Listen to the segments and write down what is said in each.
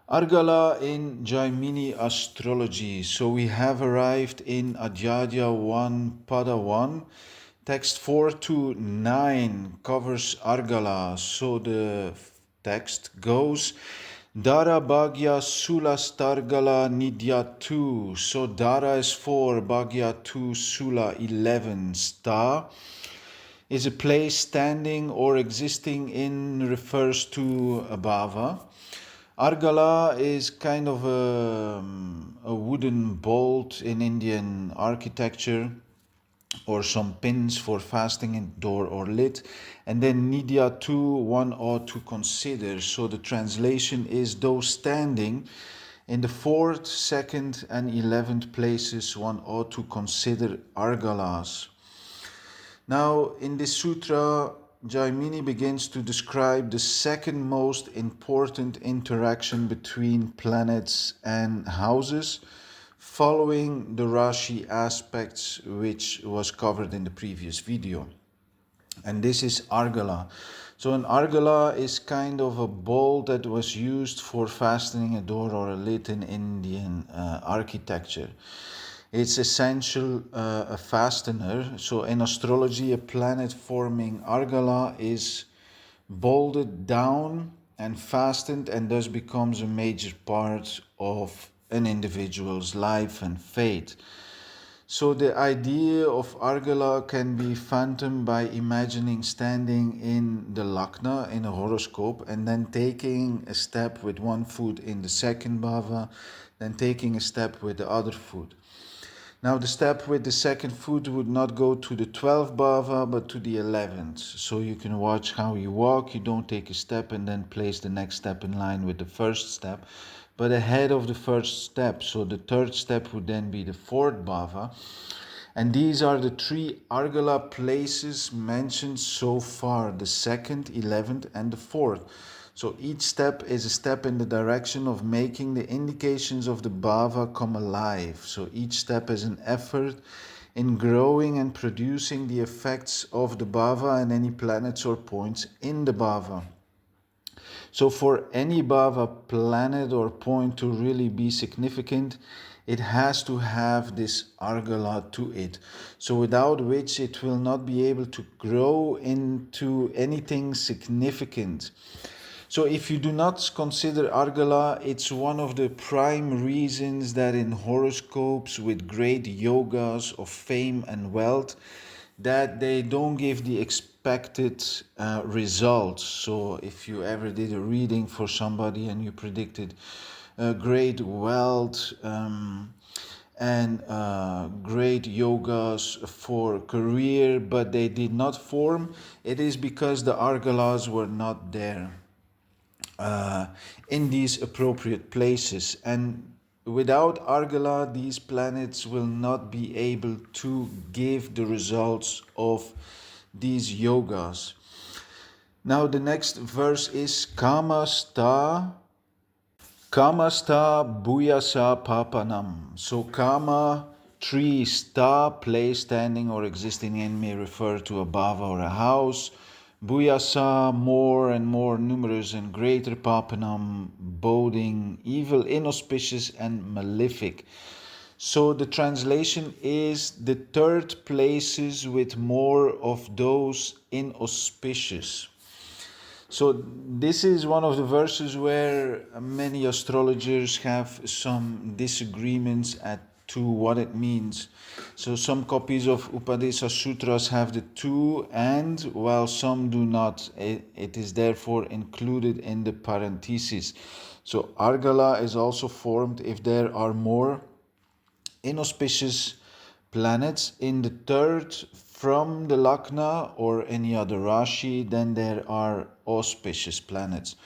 Argalā in Jaimini Astrology. So we have arrived in Adhyaya 1, Pada 1. Text 4 to 9 covers Argalā. So the text goes, Dara Bhagya Sula Stargala Nidya 2. So Dara is 4, Bhagya 2, Sula 11. Sta is a place standing or existing in, refers to a bhāva. Argalā is kind of a wooden bolt in Indian architecture, or some pins for fastening a door or lid. And then Nidya 2, one ought to consider. So the translation is those standing in the 4th, 2nd, and 11th places, one ought to consider Argalas. Now, in this sutra, Jaimini begins to describe the second most important interaction between planets and houses, following the Rashi aspects which was covered in the previous video. And this is Argalā. So an Argalā is kind of a bolt that was used for fastening a door or a lid in Indian architecture. It's essential a fastener. So in astrology, a planet forming Argalā is bolted down and fastened, and thus becomes a major part of an individual's life and fate. So the idea of Argalā can be fathomed by imagining standing in the Lagna in a horoscope, and then taking a step with one foot in the second bhāva, then taking a step with the other foot. Now the step with the second foot would not go to the 12th bhava, but to the 11th. So you can watch how you walk. You don't take a step and then place the next step in line with the first step, but ahead of the first step. So the third step would then be the 4th bhava. And these are the 3 Argalā places mentioned so far, the 2nd, 11th, and the 4th. So each step is a step in the direction of making the indications of the bhava come alive. So each step is an effort in growing and producing the effects of the bhava and any planets or points in the bhava. So for any bhava, planet or point to really be significant, it has to have this Argalā to it. So without which it will not be able to grow into anything significant. So if you do not consider Argalā, it's one of the prime reasons that in horoscopes with great yogas of fame and wealth, that they don't give the expected results. So if you ever did a reading for somebody and you predicted great wealth and great yogas for career, but they did not form, it is because the Argalās were not there in these appropriate places. And without Argalā, these planets will not be able to give the results of these yogas. Now the next verse is Kamasta Bhuyasa Papanam. So Kama, tree, sta, place, standing or existing in, may refer to a bhava or a house. Bhuyasa, more and more numerous and greater, papanam, boding evil, inauspicious and malefic. So the translation is the third places with more of those inauspicious. So this is one of the verses where many astrologers have some disagreements as to what it means. So some copies of Upadeśa Sūtras have the 2 and, while some do not. It is therefore included in the parentheses. So Argalā is also formed if there are more inauspicious planets in the 3rd from the Lagna or any other Rashi, then there are auspicious planets.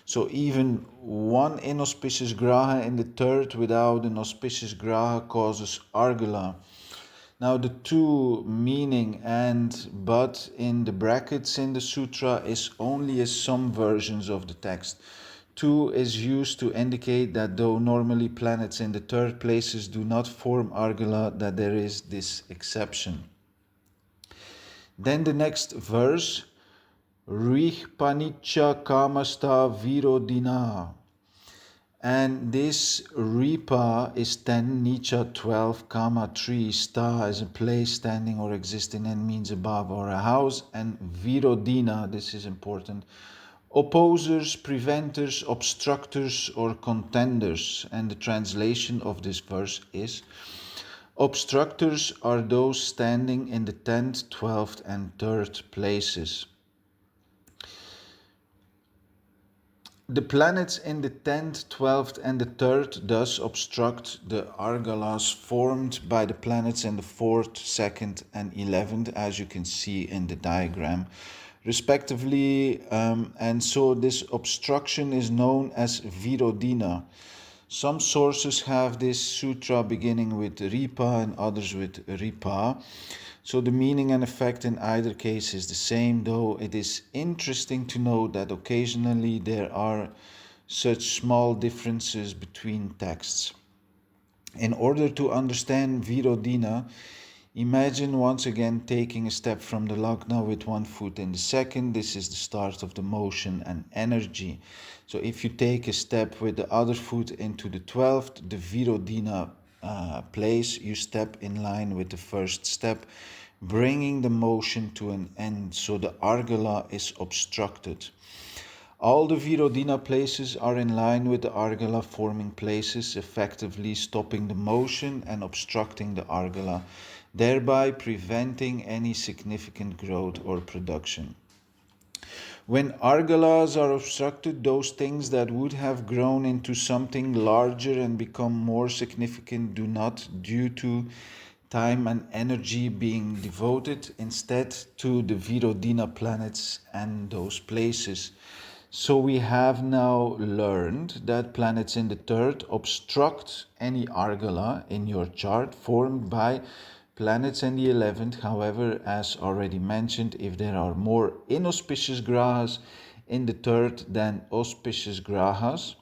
So even one inauspicious graha in the 3rd without an auspicious graha causes Argalā. Now the 2 meaning and but in the brackets in the sutra is only as some versions of the text. 2 is used to indicate that though normally planets in the 3rd places do not form Argalā, that there is this exception. Then the next verse, Rih Panicca Kamasta Virodina. And this Ripa is 10, Nicha 12, Kama 3, Sta is a place standing or existing and means above or a house, and Virodina, this is important, opposers, preventers, obstructors or contenders. And the translation of this verse is: obstructors are those standing in the 10th, 12th and 3rd places. The planets in the 10th, 12th and the 3rd thus obstruct the Argalas formed by the planets in the 4th, 2nd and 11th, as you can see in the diagram respectively, and so this obstruction is known as Virodina. Some sources have this sutra beginning with Ripa and others with Ripa. So the meaning and effect in either case is the same, though it is interesting to note that occasionally there are such small differences between texts. In order to understand Virodina, imagine once again taking a step from the Lagna with one foot in the second. This is the start of the motion and energy. So if you take a step with the other foot into the 12th, the Virodina place, you step in line with the first step, bringing the motion to an end. So the Argalā is obstructed. All the Virodina places are in line with the Argalā forming places, effectively stopping the motion and obstructing the Argalā, thereby preventing any significant growth or production. When Argalas are obstructed, those things that would have grown into something larger and become more significant do not, due to time and energy being devoted instead to the Virodina planets and those places. So we have now learned that planets in the 3rd obstruct any Argala in your chart formed by planets in the 11th. However, as already mentioned, if there are more inauspicious grahas in the 3rd than auspicious grahas,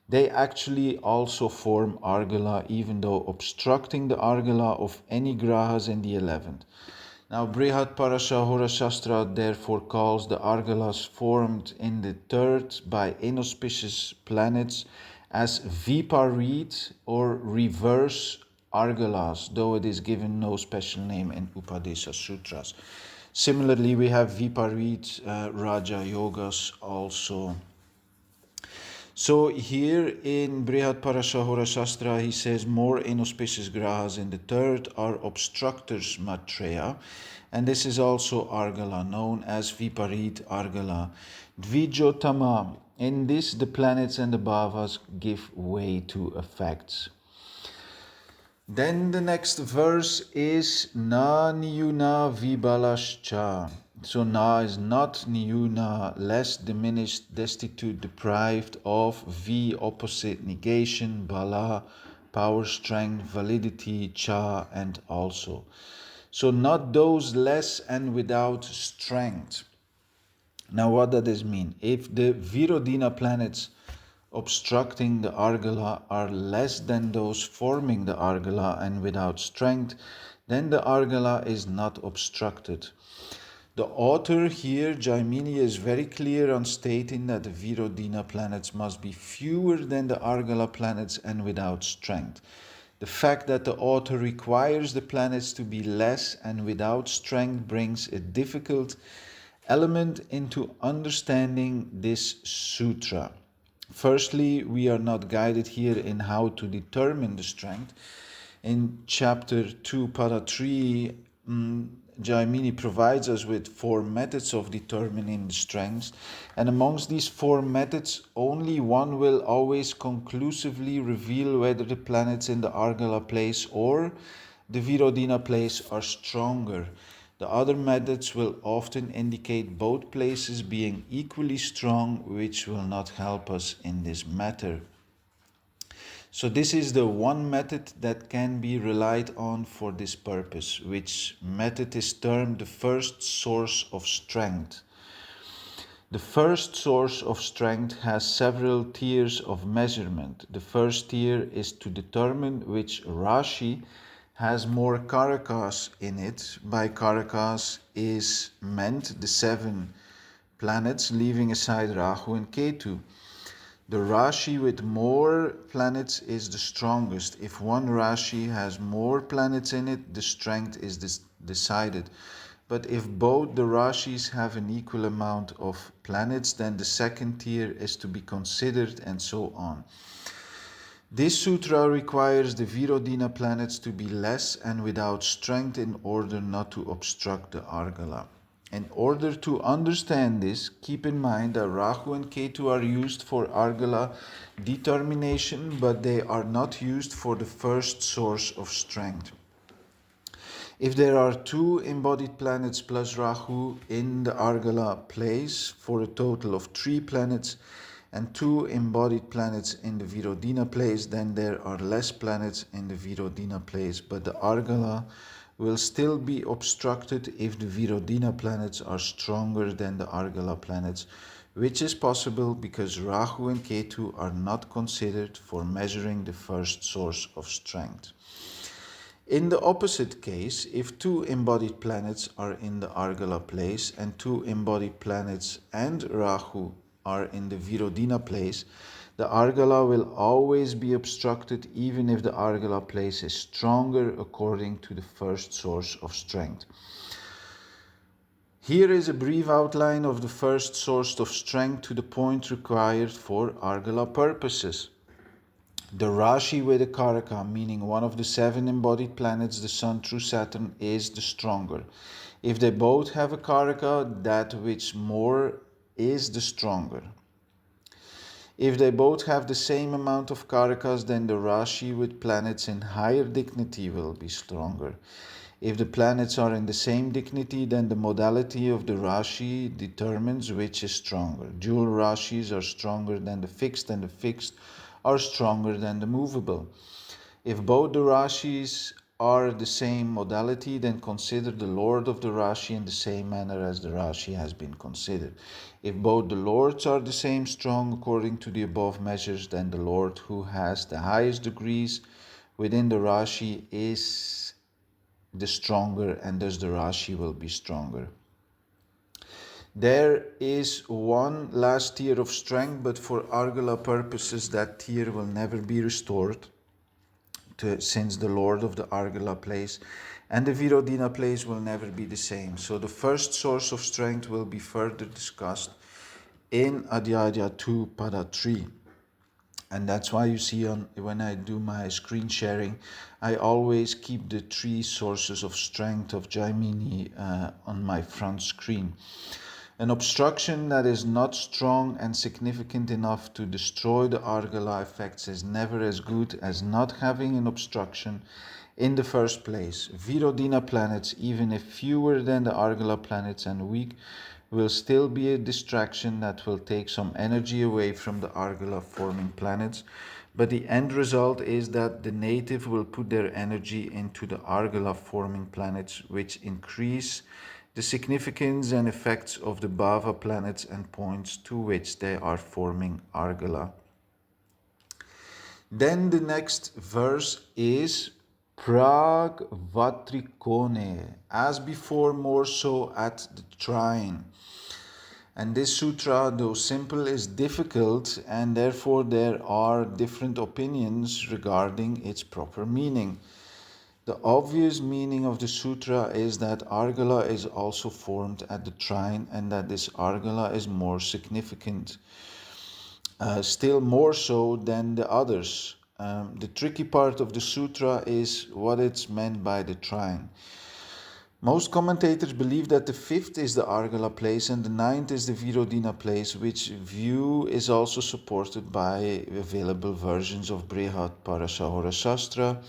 they actually also form Argala, even though obstructing the Argala of any grahas in the 11th. Now, Brihatparashahara Shastra therefore calls the Argalas formed in the 3rd by inauspicious planets as Viparit or reverse Argalas, though it is given no special name in Upadeśa Sūtras. Similarly, we have Viparit Raja Yogas also. So here in Brihatparashahara Shastra, he says more inauspicious grahas in the 3rd are obstructors Maitreya, and this is also Argala, known as Viparit Argala. Dvijotama, in this the planets and the bhavas give way to effects. Then the next verse is Na niyuna vibalascha. So na is not, niyuna less, diminished, destitute, deprived of, v opposite, negation, bala power, strength, validity, cha and also. So not those less and without strength. Now what does this mean? If the Virodina planets obstructing the Argala are less than those forming the Argala and without strength, then the Argala is not obstructed. The author here, Jaimini, is very clear on stating that the Virodina planets must be fewer than the Argala planets and without strength. The fact that the author requires the planets to be less and without strength brings a difficult element into understanding this sutra. Firstly, we are not guided here in how to determine the strength. In chapter 2, pada 3, Jaimini provides us with 4 methods of determining the strengths, and amongst these 4 methods, only one will always conclusively reveal whether the planets in the Argala place or the Virodina place are stronger. The other methods will often indicate both places being equally strong, which will not help us in this matter. So this is the one method that can be relied on for this purpose, which method is termed the first source of strength. The first source of strength has several tiers of measurement. The first tier is to determine which Rashi has more karakas in it. By karakas is meant the 7 planets, leaving aside Rahu and Ketu. The Rashi with more planets is the strongest. If one Rashi has more planets in it, the strength is decided. But if both the Rashis have an equal amount of planets, then the second tier is to be considered, and so on. This sutra requires the Virodhina planets to be less and without strength in order not to obstruct the Argalā. In order to understand this, keep in mind that Rahu and Ketu are used for Argalā determination, but they are not used for the first source of strength. If there are 2 embodied planets plus Rahu in the Argalā place for a total of 3 planets, and 2 embodied planets in the Virodhina place, then there are less planets in the Virodhina place, but the Argalā will still be obstructed if the Virodhina planets are stronger than the Argalā planets, which is possible because Rahu and Ketu are not considered for measuring the first source of strength. In the opposite case, if 2 embodied planets are in the Argalā place and 2 embodied planets and Rahu are in the Virodhina place, the Argalā will always be obstructed even if the Argalā place is stronger according to the first source of strength. Here is a brief outline of the first source of strength to the point required for Argalā purposes. The Rashi with a Karaka, meaning one of the 7 embodied planets, the Sun through Saturn, is the stronger. If they both have a Karaka, that which more is the stronger. If they both have the same amount of Karakas, then the Rashi with planets in higher dignity will be stronger. If the planets are in the same dignity, then the modality of the Rashi determines which is stronger. Dual Rashis are stronger than the fixed, and the fixed are stronger than the movable. If both the Rashis are the same modality, then consider the Lord of the Rashi in the same manner as the Rashi has been considered. If both the Lords are the same strong according to the above measures, then the Lord who has the highest degrees within the Rashi is the stronger, and thus the Rashi will be stronger. There is one last tier of strength, but for Argalā purposes that tier will never be restored, since the Lord of the Argalā place and the Virodhina place will never be the same. So the first source of strength will be further discussed in Adhyaya 2 Pada 3. And that's why you see when I do my screen sharing, I always keep the 3 sources of strength of Jaimini on my front screen. An obstruction that is not strong and significant enough to destroy the Argalā effects is never as good as not having an obstruction in the first place. Virodhina planets, even if fewer than the Argalā planets and weak, will still be a distraction that will take some energy away from the Argalā forming planets, but the end result is that the native will put their energy into the Argalā forming planets, which increase the significance and effects of the bhāva planets and points to which they are forming Argalā. Then the next verse is Prag Vatrikone, as before, more so at the trine. And this sutra, though simple, is difficult, and therefore there are different opinions regarding its proper meaning. The obvious meaning of the sutra is that Argalā is also formed at the trine, and that this Argalā is more significant, still more so than the others. The tricky part of the sutra is what it's meant by the trine. Most commentators believe that the 5th is the Argalā place and the 9th is the Virodhina place, which view is also supported by available versions of Brihad Parashahara Shastra.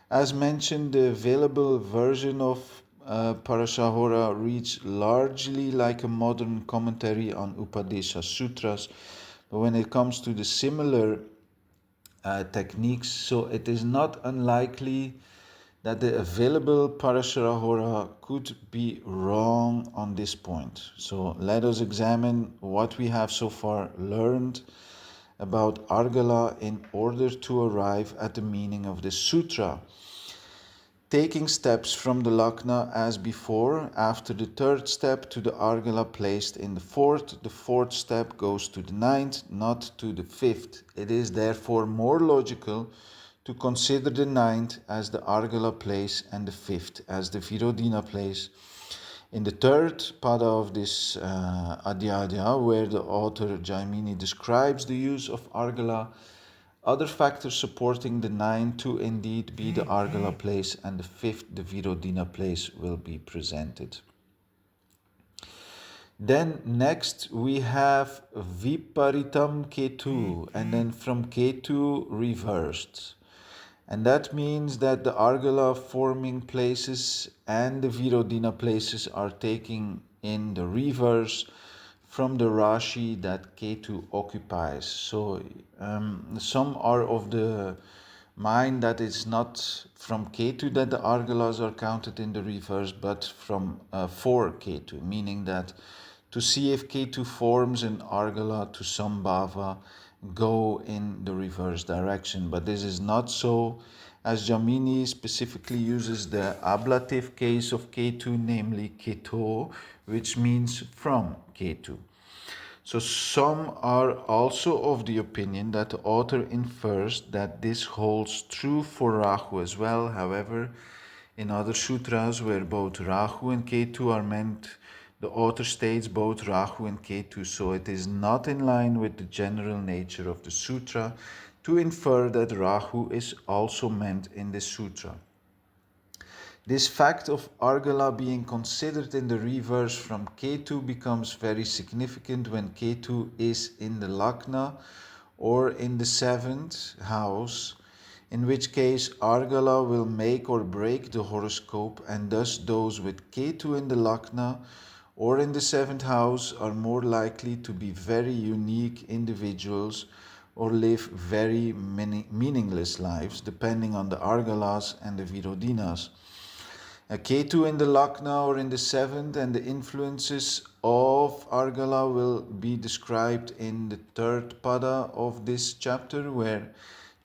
As mentioned, the available version of Parashahara reads largely like a modern commentary on Upadeśa Sūtras, but when it comes to the similar techniques, so it is not unlikely that the available Parashahara could be wrong on this point. So let us examine what we have so far learned about Argalā in order to arrive at the meaning of this sutra. taking steps from the Lagna as before. After the third step to the Argalā placed in the fourth step goes to the ninth, not to the fifth. It is therefore more logical to consider the ninth as the Argalā place and the fifth as the Virodhina place. In the third pada of this Adhyaya, where the author Jaimini describes the use of Argalā, other factors supporting the ninth to indeed be the Argalā place and the fifth, the Virodhina place, will be presented. Then next we have Viparitam Ketu, and then from Ketu reversed. And that means that the Argalā forming places and the Virodhina places are taking in the reverse from the Rashi that Ketu occupies. So some are of the mind that it's not from Ketu that the Argalās are counted in the reverse, but from for Ketu, meaning that to see if Ketu forms an Argalā to some bhāva, go in the reverse direction. But this is not so, as Jaimini specifically uses the ablative case of Ketu, namely Keto, which means from Ketu. So some are also of the opinion that the author infers that this holds true for Rahu as well. However, in other sutras where both Rahu and Ketu are meant, the author states both Rahu and Ketu, so it is not in line with the general nature of the sutra to infer that Rahu is also meant in this sutra. This fact of Argalā being considered in the reverse from Ketu becomes very significant when Ketu is in the Lagna or in the 7th house, in which case Argalā will make or break the horoscope, and thus those with Ketu in the Lagna or in the 7th house are more likely to be very unique individuals or live very meaningless lives, depending on the Argalās and the Virodhinas. A Ketu in the Lagna or in the 7th and the influences of Argalā will be described in the third pada of this chapter, where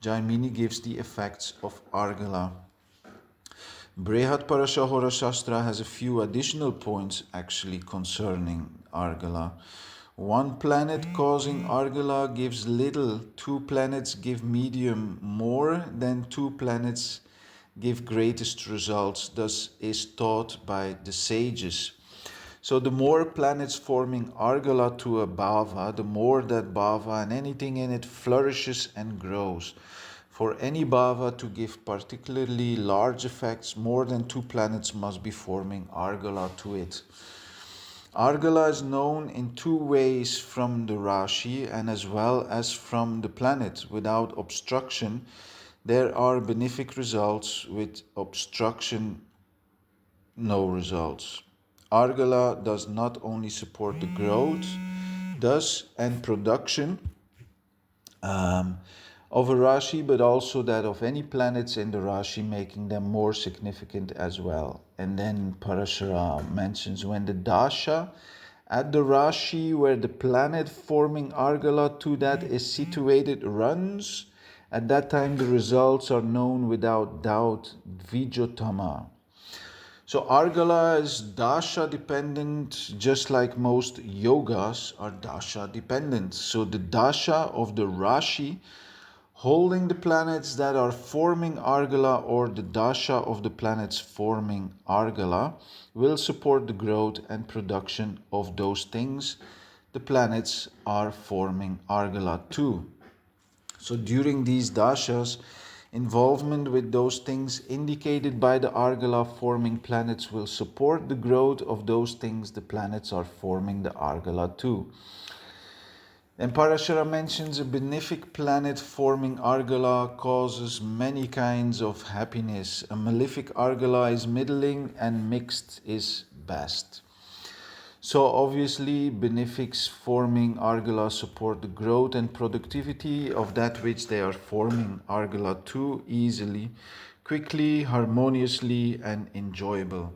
Jaimini gives the effects of Argalā. Brihat Parashahora Shastra has a few additional points actually concerning Argalā. One planet causing Argalā gives little, two planets give medium more than two planets give greatest results, thus is taught by the sages. So the more planets forming Argalā to a bhāva, the more that bhāva and anything in it flourishes and grows. For any bhāva to give particularly large effects, more than two planets must be forming Argalā to it. Argalā is known in two ways from the Rashi and as well as from the planet. Without obstruction, there are benefic results; with obstruction, no results. Argalā does not only support the growth, thus, and production of a Rashi, but also that of any planets in the Rashi, making them more significant as well. And then Parashara mentions when the dasha at the Rashi where the planet forming Argalā to that is situated runs, at that time the results are known without doubt, Dvijotama. So Argalā is dasha dependent, just like most yogas are dasha dependent. So the dasha of the Rashi holding the planets that are forming Argalā, or the dasha of the planets forming Argalā, will support the growth and production of those things the planets are forming Argalā too. So during these dashas, involvement with those things indicated by the Argalā forming planets will support the growth of those things the planets are forming the Argalā too. And Parashara mentions a benefic planet forming Argalā causes many kinds of happiness. A malefic Argalā is middling and mixed is best. So obviously benefics forming Argalā support the growth and productivity of that which they are forming Argalā to easily, quickly, harmoniously and enjoyable.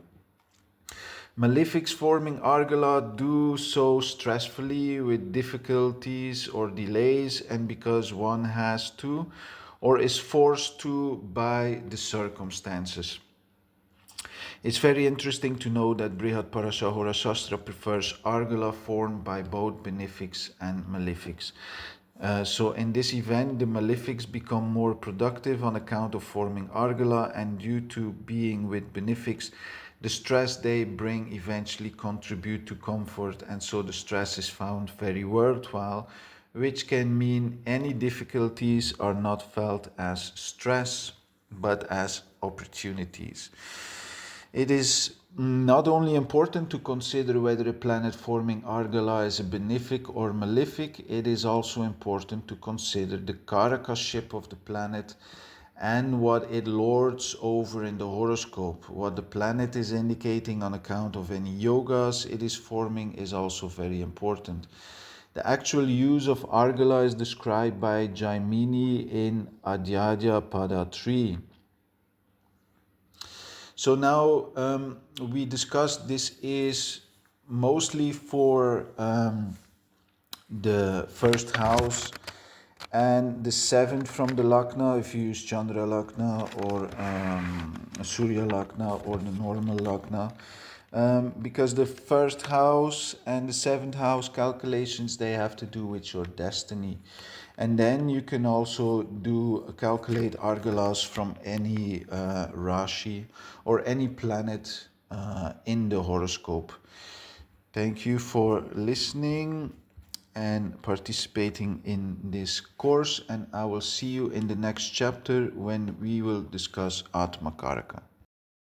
Malefics forming Argalā do so stressfully with difficulties or delays, and because one has to or is forced to by the circumstances. It's very interesting to know that Brihat Parashahora Shastra prefers Argalā formed by both benefics and malefics. So in this event, the malefics become more productive on account of forming Argalā, and due to being with benefics, the stress they bring eventually contribute to comfort, and so the stress is found very worthwhile, which can mean any difficulties are not felt as stress but as opportunities. It is not only important to consider whether a planet forming Argalā is a benefic or malefic, it is also important to consider the karakaship of the planet and what it lords over in the horoscope. What the planet is indicating on account of any yogas it is forming is also very important. The actual use of Argalā is described by Jaimini in Adhyadhya Pada 3. So now we discussed this is mostly for the first house and the seventh from the Lagna, if you use Chandra Lagna or Surya Lagna or the normal Lagna. Because the first house and the seventh house calculations, they have to do with your destiny. And then you can also calculate Argalas from any Rashi or any planet in the horoscope. Thank you for listening and participating in this course, and I will see you in the next chapter when we will discuss Atma Karaka.